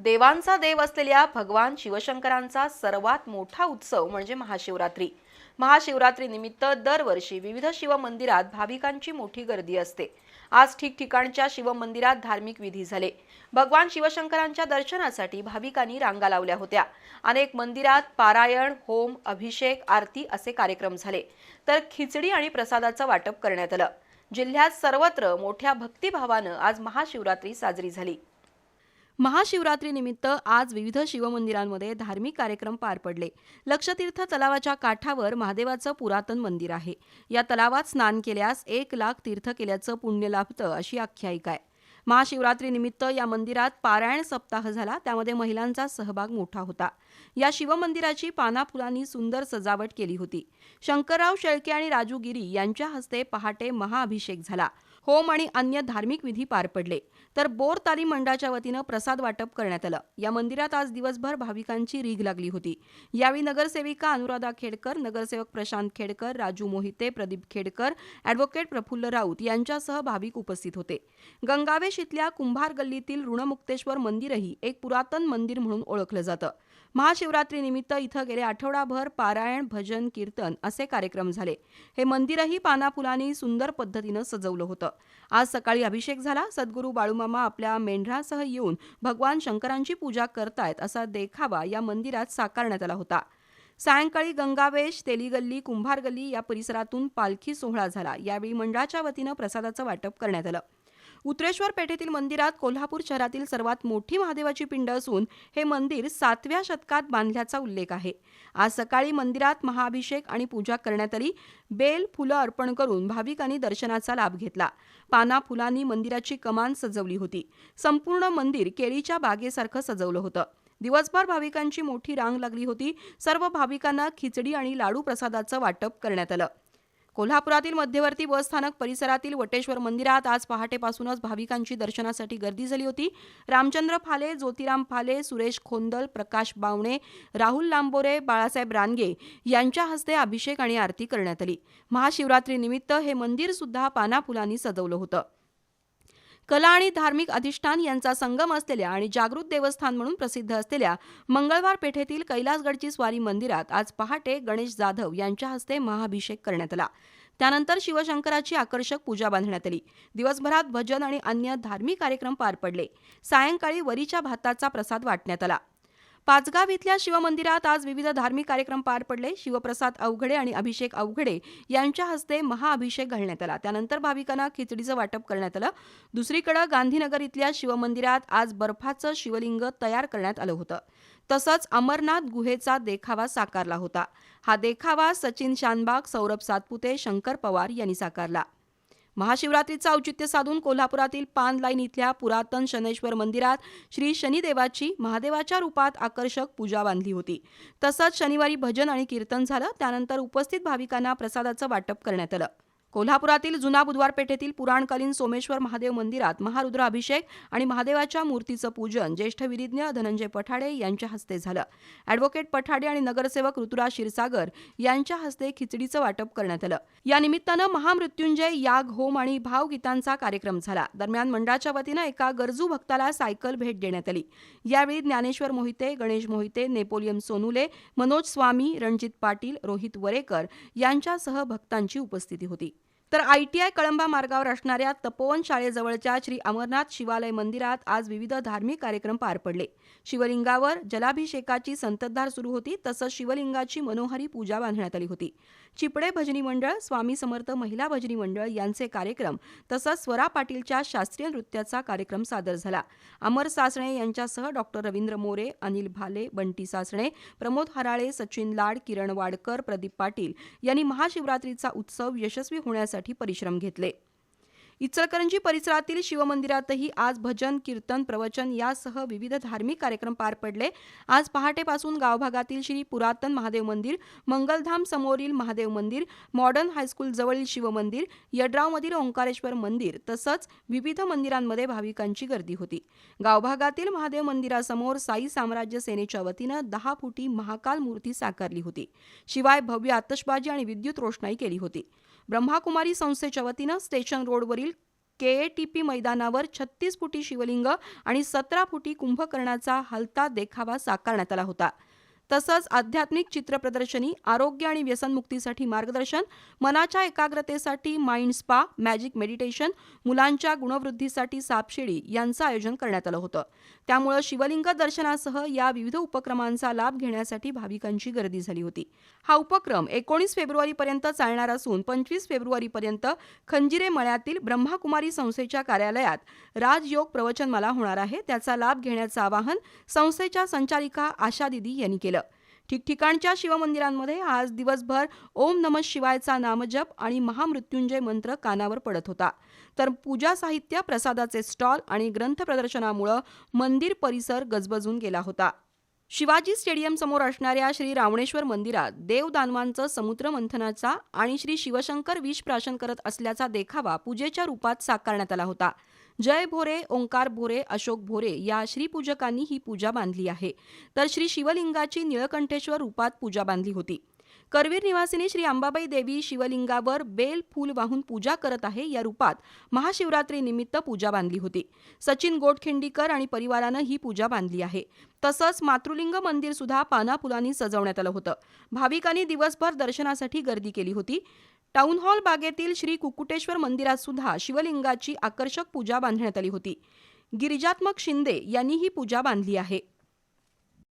देवांचा देव असलेल्या भगवान शिवशंकरांचा सर्वात मोठा उत्सव म्हणजे महाशिवरात्री. महाशिवरात्री निमित्त दरवर्षी विविध शिवमंदिरात भाविकांची मोठी गर्दी असते. आज ठिकठिकाणच्या शिवमंदिरात धार्मिक विधी झाले. भगवान शिवशंकरांच्या दर्शनासाठी भाविकांनी रांगा लावल्या होत्या. अनेक मंदिरात पारायण, होम, अभिषेक, आरती असे कार्यक्रम झाले. तर खिचडी आणि प्रसादाचं वाटप करण्यात आलं. जिल्ह्यात सर्वत्र मोठ्या भक्तिभावानं आज महाशिवरात्री साजरी झाली. महाशिवरात्रीनिमित्त आज विविध शिवमंदिरांमध्ये धार्मिक कार्यक्रम पार पडले. लक्षतीर्थ तलावाच्या काठावर महादेवाचं पुरातन मंदिर आहे. या तलावात स्नान केल्यास 1,00,000 तीर्थ केल्याचं पुण्य लाभतं अशी आख्यायिका आहे. महाशिवरात्रीनिमित्त या मंदिरात पारायण सप्ताह झाला, त्यामध्ये महिलांचा सहभाग मोठा होता. या शिवमंदिराची पानाफुलांनी सुंदर सजावट केली होती. शंकरराव शेळके आणि राजू गिरी यांच्या हस्ते पहाटे महाअभिषेक झाला. होम आणि अन्य धार्मिक विधी पार पडले. तर बोर तालीम मंडळाच्या वतीनं प्रसाद वाटप करण्यात आलं. या मंदिरात आज दिवसभर भाविकांची रीघ लागली होती. यावेळी नगरसेविका अनुराधा खेडकर, नगरसेवक प्रशांत खेडकर, राजू मोहिते, प्रदीप खेडकर, ॲडव्होकेट प्रफुल्ल राऊत यांच्यासह भाविक उपस्थित होते. गंगावेश इथल्या कुंभार गल्लीतील ऋणमुक्तेश्वर मंदिरही एक पुरातन मंदिर म्हणून ओळखलं जातं. महाशिवरात्रीनिमित्त इथं गेले आठवडाभर पारायण, भजन, कीर्तन असे कार्यक्रम झाले. हे मंदिरही पानाफुलांनी सुंदर पद्धतीनं सजवलं होतं. आज सकाळी अभिषेक झाला. सद्गुरू बाळूमामा आपल्या मेंढरासह येऊन भगवान शंकरांची पूजा करतायत असा देखावा या मंदिरात साकारण्यात आला होता. सायंकाळी गंगावेश, तेलीगल्ली, कुंभार गल्ली या परिसरातून पालखी सोहळा झाला. यावेळी मंडळाच्या वतीनं प्रसादाचं वाटप करण्यात आलं. उत्रेश्वर पेठेतील मंदिरात कोल्हापूर शहरातील सर्वात मोठी महादेवाची पिंड असून हे मंदिर 7व्या शतकात बांधल्याचा उल्लेख आहे. आज सकाळी मंदिरात महाअभिषेक आणि पूजा करण्यात आली. बेल, फुलं अर्पण करून भाविकांनी दर्शनाचा लाभ घेतला. पाना फुलांनी मंदिराची कमान सजवली होती. संपूर्ण मंदिर केळीच्या बागेसारखं सजवलं होतं. दिवसभर भाविकांची मोठी रांग लागली होती. सर्व भाविकांना खिचडी आणि लाडू प्रसादाचं वाटप करण्यात आलं. कोल्हापुरातील मध्यवर्ती बसस्थानक परिसरातील वटेश्वर मंदिरात आज पहाटेपासूनच भाविकांची दर्शनासाठी गर्दी झाली होती. रामचंद्र फाले, ज्योतिराम फाले, सुरेश खोंदल, प्रकाश बावणे, राहुल लांबोरे, बाळासाहेब रानगे यांच्या हस्ते अभिषेक आणि आरती करण्यात आली. महाशिवरात्रीनिमित्त हे मंदिर सुद्धा पानाफुलांनी सजवलं होतं. कला आणि धार्मिक अधिष्ठान यांचा संगम असलेल्या आणि जागृत देवस्थान म्हणून प्रसिद्ध असलेल्या मंगळवार पेठेतील कैलासगडची स्वारी मंदिरात आज पहाटे गणेश जाधव यांच्या हस्ते महाअभिषेक करण्यात आला. त्यानंतर शिवशंकराची आकर्षक पूजा बांधण्यात आली. दिवसभरात भजन आणि अन्य धार्मिक कार्यक्रम पार पडले. सायंकाळी वरीच्या भाताचा प्रसाद वाटण्यात आला. पाचगाव इथल्या शिवमंदिरात आज विविध धार्मिक कार्यक्रम पार पडले. शिवप्रसाद अवघडे आणि अभिषेक अवघडे यांच्या हस्ते महाअभिषेक घालण्यात आला. त्यानंतर भाविकांना खिचडीचं वाटप करण्यात आलं. दुसरीकडे गांधीनगर इथल्या शिवमंदिरात आज बर्फाचं शिवलिंग तयार करण्यात आलं होतं. तसंच अमरनाथ गुहेचा देखावा साकारला होता. हा देखावा सचिन शानबाग, सौरभ सातपुते, शंकर पवार यांनी साकारला. महाशिवरात्रीचं औचित्य साधून कोल्हापुरातील पान लाईन इथल्या पुरातन शनेश्वर मंदिरात श्री शनिदेवाची महादेवाच्या रूपात आकर्षक पूजा बांधली होती. तसंच शनिवारी भजन आणि कीर्तन झालं. त्यानंतर उपस्थित भाविकांना प्रसादाचं वाटप करण्यात आलं. कोल्हापुरातील जुना बुधवार पेठेतील पुराणकालीन सोमेश्वर महादेव मंदिरात महारुद्र अभिषेक आणि महादेवाच्या मूर्तीचं पूजन ज्येष्ठ विधिज्ञ धनंजय पठाडे यांच्या हस्ते झालं. ॲडव्होकेट पठाडे आणि नगरसेवक ऋतुराज क्षीरसागर यांच्या हस्ते खिचडीचं वाटप करण्यात आलं. या निमित्तानं महामृत्युंजय याग, होम आणि भावगीतांचा कार्यक्रम झाला. दरम्यान मंडळाच्या वतीनं एका गरजू भक्ताला सायकल भेट देण्यात आली. यावेळी ज्ञानेश्वर मोहिते, गणेश मोहिते, नेपोलियन सोनुले, मनोज स्वामी, रणजित पाटील, रोहित वरेकर यांच्यासह भक्तांची उपस्थिती होती. तर ITI कळंबा मार्गावर असणाऱ्या तपोवन शाळेजवळच्या श्री अमरनाथ शिवालय मंदिरात आज विविध धार्मिक कार्यक्रम पार पडले. शिवलिंगावर जलाभिषेकाची संततधार सुरू होती. तसंच शिवलिंगाची मनोहारी पूजा बांधण्यात आली होती. चिपडे भजनी मंडळ, स्वामी समर्थ महिला भजनी मंडळ यांचे कार्यक्रम तसंच स्वरा पाटीलच्या शास्त्रीय नृत्याचा कार्यक्रम सादर झाला. अमर सासणे यांच्यासह डॉक्टर रवींद्र मोरे, अनिल भाले, बंटी सासणे, प्रमोद हराळे, सचिन लाड, किरण वाडकर, प्रदीप पाटील यांनी महाशिवरात्रीचा उत्सव यशस्वी होण्यासाठी परिश्रम घेतले. इचलकरंजी परिसरातील शिवमंदिरातही आज भजन, कीर्तन, प्रवचन यासह विविध धार्मिक कार्यक्रम पार पडले. आज पहाटेपासून गावभागातील श्री पुरातन महादेव मंदिर, मंगलधाम समोरील महादेव मंदिर, मॉडर्न हायस्कूल जवळील शिवमंदिर, यड्रावमधील ओंकारेश्वर मंदिर तसंच विविध मंदिरांमध्ये भाविकांची गर्दी होती. गावभागातील महादेव मंदिरासमोर साई साम्राज्य सेनेच्या वतीनं 10 फुटी महाकाल मूर्ती साकारली होती. शिवाय भव्य आतषबाजी आणि विद्युत रोषणाई केली होती. ब्रह्माकुमारी संस्थेच्या वतीनं स्टेशन रोडवरील KATP मैदानावर 36 फुटी शिवलिंग आणि 17 फुटी कुंभकर्णाचा हलता देखावा साकारण्यात आला होता. तसंच आध्यात्मिक चित्रप्रदर्शनी, आरोग्य आणि व्यसनमुक्तीसाठी मार्गदर्शन, मनाच्या एकाग्रतेसाठी माइंड स्पा, मॅजिक मेडिटेशन, मुलांच्या गुणवृद्धीसाठी सापशिडी यांचं आयोजन करण्यात आलं होतं. त्यामुळे शिवलिंग दर्शनासह या विविध उपक्रमांचा लाभ घेण्यासाठी भाविकांची गर्दी झाली होती. हा उपक्रम 19 फेब्रुवारीपर्यंत चालणार असून 25 फेब्रुवारीपर्यंत खंजिरे मळ्यातील ब्रह्माकुमारी संस्थेच्या कार्यालयात राजयोग प्रवचनमाला होणार आहे. त्याचा लाभ घेण्याचं आवाहन संस्थेच्या संचालिका आशा दिदी यांनी केलं. ठिकठिकाणच्या शिवमंदिरांमध्ये आज दिवसभर ओम नमः शिवायचा नामजप आणि महामृत्युंजय मंत्र कानावर पडत होता. तर पूजा साहित्य, प्रसादाचे स्टॉल आणि ग्रंथ प्रदर्शनामुळे मंदिर परिसर गजबजून गेला होता. शिवाजी स्टेडियम समोर असणाऱ्या श्री रावणेश्वर मंदिरात देवदानवांचं समुद्र मंथनाचा आणि श्री शिवशंकर विष प्राशन करत असल्याचा देखावा पूजेच्या रूपात साकारण्यात आला होता. जय भोरे, ओंकार भोरे, अशोक भोरे या श्रीपूजकांनी ही पूजा बांधली आहे. तर श्री शिवलिंगाची निळकंठेश्वर रूपात पूजा बांधली होती. करवीर निवासिनी श्री अंबाबाई देवी शिवलिंगावर बेल फूल वाहून पूजा करत आहे या रूपात महाशिवरात्रीनिमित्त पूजा बांधली होती. सचिन गोटखिंडीकर आणि परिवारानं ही पूजा बांधली आहे. तसंच मातृलिंग मंदिर सुद्धा पानाफुलांनी सजवण्यात आलं होतं. भाविकांनी दिवसभर दर्शनासाठी गर्दी केली होती. टाउन हॉल बागेतील श्री कुकुटेश्वर मंदिरात सुद्धा शिवलिंगाची आकर्षक पूजा बांधण्यात आली होती. गिरिजात्मक शिंदे यांनी ही पूजा बांधली आहे.